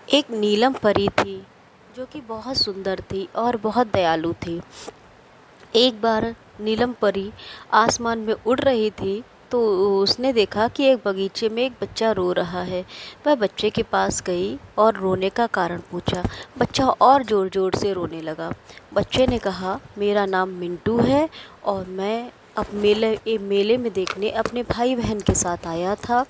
एक नीलम परी थी जो कि बहुत सुंदर थी और बहुत दयालु थी। एक बार नीलम परी आसमान में उड़ रही थी तो उसने देखा कि एक बगीचे में एक बच्चा रो रहा है। वह बच्चे के पास गई और रोने का कारण पूछा। बच्चा और ज़ोर ज़ोर से रोने लगा। बच्चे ने कहा, मेरा नाम मिंटू है और मैं अब मेले में देखने अपने भाई बहन के साथ आया था।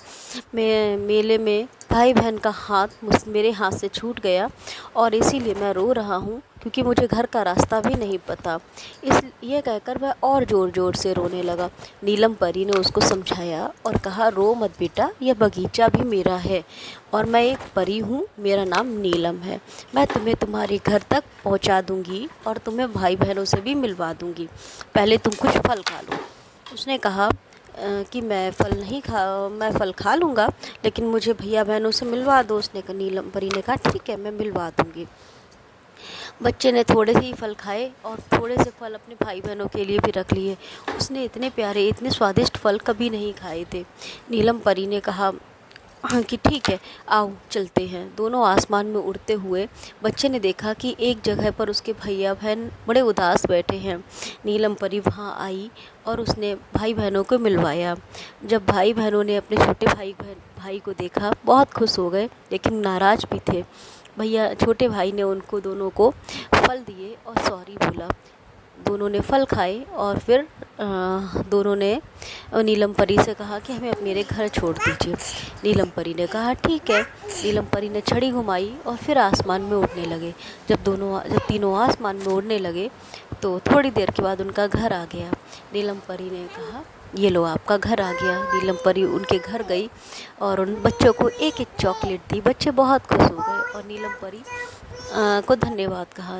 मैं मेले में भाई बहन का हाथ मेरे हाथ से छूट गया और इसीलिए मैं रो रहा हूँ, क्योंकि मुझे घर का रास्ता भी नहीं पता। इस ये कहकर वह और ज़ोर ज़ोर से रोने लगा। नीलम परी ने उसको समझाया और कहा, रो मत बेटा, यह बगीचा भी मेरा है और मैं एक परी हूँ, मेरा नाम नीलम है। मैं तुम्हें तुम्हारे घर तक पहुँचा दूँगी और तुम्हें भाई बहनों से भी मिलवा दूँगी। पहले तुम कुछ फल खा लो। उसने कहा कि मैं फल खा लूँगा, लेकिन मुझे भैया बहनों से मिलवा दो। नीलम परी ने कहा, ठीक है, मैं मिलवा दूँगी। बच्चे ने थोड़े से ही फल खाए और थोड़े से फल अपने भाई बहनों के लिए भी रख लिए। उसने इतने प्यारे, इतने स्वादिष्ट फल कभी नहीं खाए थे। नीलम परी ने कहा, हाँ कि ठीक है, आओ चलते हैं। दोनों आसमान में उड़ते हुए बच्चे ने देखा कि एक जगह पर उसके भैया बहन बड़े उदास बैठे हैं। नीलम परी वहाँ आई और उसने भाई बहनों को मिलवाया। जब भाई बहनों ने अपने छोटे भाई को देखा, बहुत खुश हो गए, लेकिन नाराज़ भी थे। भैया छोटे भाई ने उनको दोनों को फल दिए और सॉरी बोला। दोनों ने फल खाए और फिर दोनों ने नीलम परी से कहा कि हमें अब मेरे घर छोड़ दीजिए। नीलम परी ने कहा, ठीक है। नीलम परी ने छड़ी घुमाई और फिर आसमान में उड़ने लगे। जब तीनों आसमान में उड़ने लगे तो थोड़ी देर के बाद उनका घर आ गया। नीलम परी ने कहा, ये लो आपका घर आ गया। नीलम परी उनके घर गई और उन बच्चों को एक एक चॉकलेट दी। बच्चे बहुत खुश हो गए और नीलम परी को धन्यवाद कहा।